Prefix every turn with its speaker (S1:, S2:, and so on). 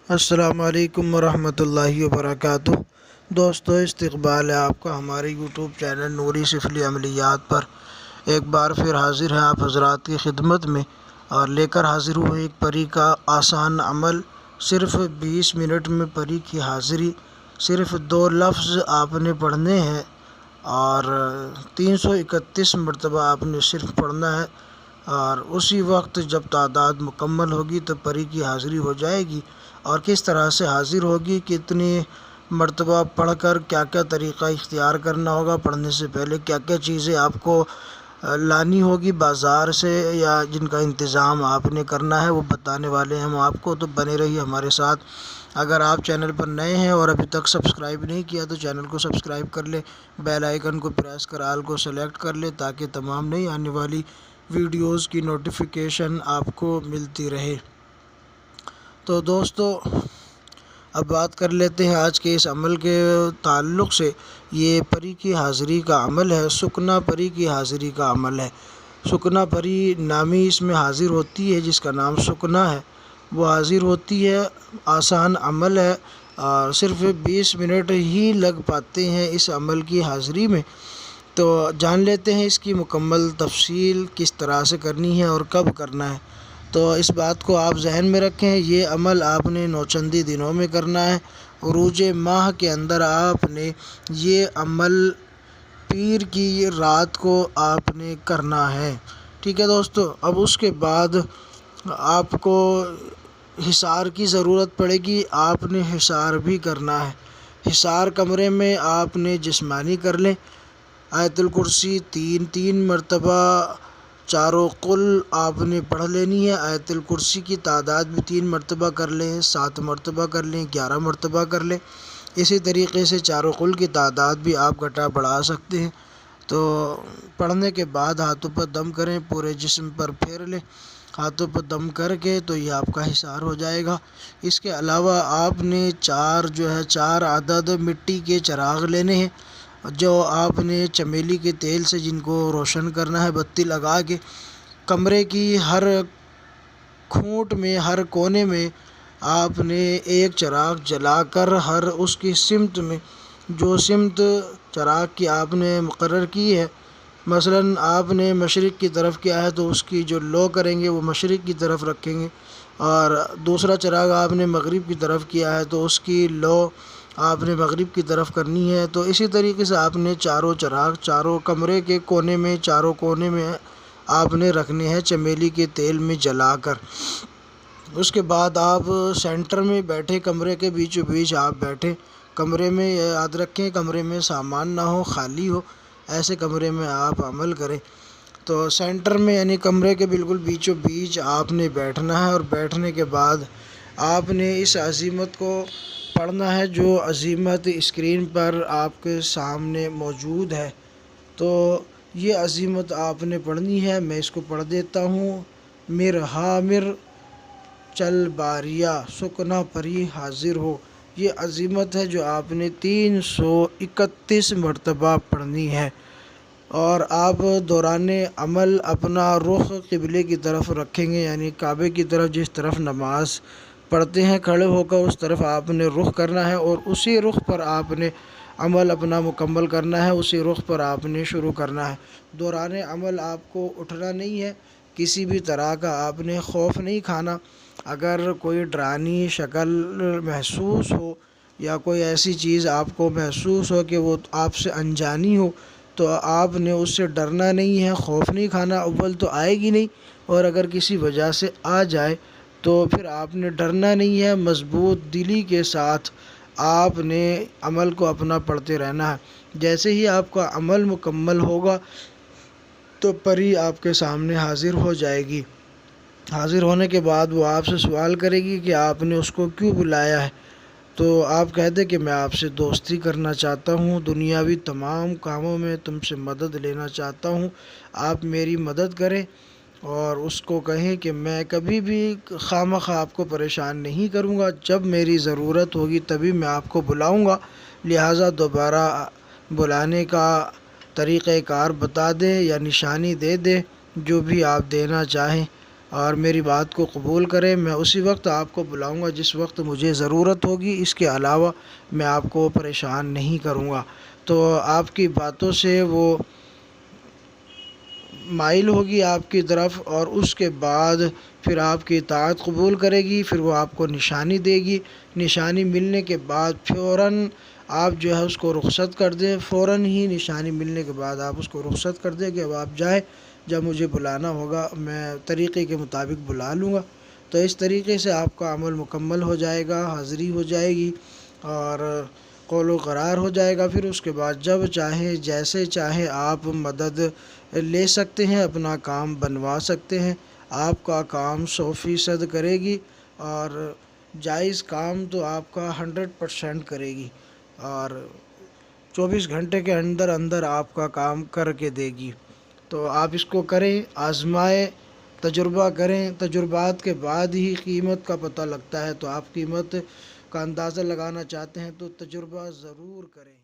S1: السلام علیکم ورحمۃ اللہ وبرکاتہ۔ دوستو، استقبال ہے آپ کا ہمارے یوٹیوب چینل نوری سفلی عملیات پر۔ ایک بار پھر حاضر ہیں آپ حضرات کی خدمت میں اور لے کر حاضر ہوئے ایک پری کا آسان عمل۔ صرف 20 منٹ میں پری کی حاضری، صرف 2 لفظ آپ نے پڑھنے ہیں اور 331 مرتبہ آپ نے صرف پڑھنا ہے، اور اسی وقت جب تعداد مکمل ہوگی تو پری کی حاضری ہو جائے گی۔ اور کس طرح سے حاضر ہوگی، کتنی مرتبہ پڑھ کر کیا کیا طریقہ اختیار کرنا ہوگا، پڑھنے سے پہلے کیا کیا چیزیں آپ کو لانی ہوگی بازار سے یا جن کا انتظام آپ نے کرنا ہے، وہ بتانے والے ہیں ہم آپ کو، تو بنے رہیے ہمارے ساتھ۔ اگر آپ چینل پر نئے ہیں اور ابھی تک سبسکرائب نہیں کیا تو چینل کو سبسکرائب کر لیں، بیل آئیکن کو پریس کر آل کو سلیکٹ کر لیں تاکہ تمام نئی آنے والی ویڈیوز کی نوٹیفیکیشن آپ کو ملتی رہے۔ تو دوستو، اب بات کر لیتے ہیں آج کے اس عمل کے تعلق سے۔ یہ پری کی حاضری کا عمل ہے، سکنا پری کی حاضری کا عمل ہے۔ سکنا پری نامی اس میں حاضر ہوتی ہے، جس کا نام سکنا ہے، وہ حاضر ہوتی ہے۔ آسان عمل ہے اور صرف 20 منٹ ہی لگ پاتے ہیں اس عمل کی حاضری میں۔ تو جان لیتے ہیں اس کی مکمل تفصیل کس طرح سے کرنی ہے اور کب کرنا ہے۔ تو اس بات کو آپ ذہن میں رکھیں، یہ عمل آپ نے نوچندی دنوں میں کرنا ہے۔ عروج ماہ کے اندر آپ نے یہ عمل پیر کی رات کو آپ نے کرنا ہے، ٹھیک ہے دوستو۔ اب اس کے بعد آپ کو حصار کی ضرورت پڑے گی، آپ نے حصار بھی کرنا ہے۔ حصار کمرے میں آپ نے جسمانی کر لیں۔ آیت الکرسی 3 مرتبہ چاروں قل آپ نے پڑھ لینی ہے۔ آیت الکرسی کی تعداد بھی 3 مرتبہ کر لیں، 7 مرتبہ کر لیں، 11 مرتبہ کر لیں۔ اسی طریقے سے چاروں قل کی تعداد بھی آپ گھٹا بڑھا سکتے ہیں۔ تو پڑھنے کے بعد ہاتھوں پر دم کریں، پورے جسم پر پھیر لیں ہاتھوں پر دم کر کے، تو یہ آپ کا حصار ہو جائے گا۔ اس کے علاوہ آپ نے 4 عدد مٹی کے چراغ لینے ہیں، جو آپ نے چمیلی کے تیل سے جن کو روشن کرنا ہے بتی لگا کے، کمرے کی ہر کھوٹ میں، ہر کونے میں آپ نے ایک چراغ جلا کر ہر اس کی سمت میں، جو سمت چراغ کی آپ نے مقرر کی ہے، مثلاً آپ نے مشرق کی طرف کیا ہے تو اس کی جو لو کریں گے وہ مشرق کی طرف رکھیں گے، اور دوسرا چراغ آپ نے مغرب کی طرف کیا ہے تو اس کی لو آپ نے مغرب کی طرف کرنی ہے۔ تو اسی طریقے سے آپ نے چاروں چراغ چاروں کمرے کے کونے میں، چاروں کونے میں آپ نے رکھنے ہیں چمیلی کے تیل میں جلا کر۔ اس کے بعد آپ سینٹر میں بیٹھے، کمرے کے بیچوں بیچ آپ بیٹھے، کمرے میں یاد رکھیں کمرے میں سامان نہ ہو، خالی ہو، ایسے کمرے میں آپ عمل کریں۔ تو سینٹر میں یعنی کمرے کے بالکل بیچوں بیچ آپ نے بیٹھنا ہے، اور بیٹھنے کے بعد آپ نے اس عزیمت کو پڑھنا ہے جو عزیمت اسکرین پر آپ کے سامنے موجود ہے۔ تو یہ عزیمت آپ نے پڑھنی ہے، میں اس کو پڑھ دیتا ہوں۔ مر چل باریا سکنا پری حاضر ہو، یہ عزیمت ہے جو آپ نے 331 مرتبہ پڑھنی ہے۔ اور آپ دوران عمل اپنا رخ قبلے کی طرف رکھیں گے، یعنی کعبے کی طرف، جس طرف نماز پڑھتے ہیں کھڑے ہو کر اس طرف آپ نے رخ کرنا ہے، اور اسی رخ پر آپ نے عمل اپنا مکمل کرنا ہے، اسی رخ پر آپ نے شروع کرنا ہے۔ دوران عمل آپ کو اٹھنا نہیں ہے، کسی بھی طرح کا آپ نے خوف نہیں کھانا۔ اگر کوئی ڈرانی شکل محسوس ہو یا کوئی ایسی چیز آپ کو محسوس ہو کہ وہ آپ سے انجانی ہو، تو آپ نے اس سے ڈرنا نہیں ہے، خوف نہیں کھانا۔ اول تو آئے گی نہیں، اور اگر کسی وجہ سے آ جائے تو پھر آپ نے ڈرنا نہیں ہے، مضبوط دلی کے ساتھ آپ نے عمل کو اپنا پڑھتے رہنا ہے۔ جیسے ہی آپ کا عمل مکمل ہوگا تو پری آپ کے سامنے حاضر ہو جائے گی۔ حاضر ہونے کے بعد وہ آپ سے سوال کرے گی کہ آپ نے اس کو کیوں بلایا ہے، تو آپ کہہ دیں کہ میں آپ سے دوستی کرنا چاہتا ہوں، دنیاوی تمام کاموں میں تم سے مدد لینا چاہتا ہوں، آپ میری مدد کریں۔ اور اس کو کہیں کہ میں کبھی بھی خواہ مخواہ آپ کو پریشان نہیں کروں گا، جب میری ضرورت ہوگی تبھی میں آپ کو بلاؤں گا، لہٰذا دوبارہ بلانے کا طریقہ کار بتا دیں یا نشانی دے دیں، جو بھی آپ دینا چاہیں۔ اور میری بات کو قبول کریں۔ میں اسی وقت آپ کو بلاؤں گا جس وقت مجھے ضرورت ہوگی، اس کے علاوہ میں آپ کو پریشان نہیں کروں گا۔ تو آپ کی باتوں سے وہ مائل ہوگی آپ کی طرف، اور اس کے بعد پھر آپ کی اطاعت قبول کرے گی، پھر وہ آپ کو نشانی دے گی۔ نشانی ملنے کے بعد فوراً آپ جو ہے اس کو رخصت کر دیں، فوراً ہی نشانی ملنے کے بعد آپ اس کو رخصت کر دیں کہ اب آپ جائیں، جب مجھے بلانا ہوگا میں طریقے کے مطابق بلا لوں گا۔ تو اس طریقے سے آپ کا عمل مکمل ہو جائے گا، حاضری ہو جائے گی اور قول و قرار ہو جائے گا۔ پھر اس کے بعد جب چاہیں جیسے چاہیں آپ مدد لے سکتے ہیں، اپنا کام بنوا سکتے ہیں۔ آپ کا کام 100% کرے گی، اور جائز کام تو آپ کا 100% کرے گی، اور 24 گھنٹے کے اندر اندر آپ کا کام کر کے دے گی۔ تو آپ اس کو کریں، آزمائیں، تجربہ کریں۔ تجربات کے بعد ہی قیمت کا پتہ لگتا ہے، تو آپ قیمت کا اندازہ لگانا چاہتے ہیں تو تجربہ ضرور کریں۔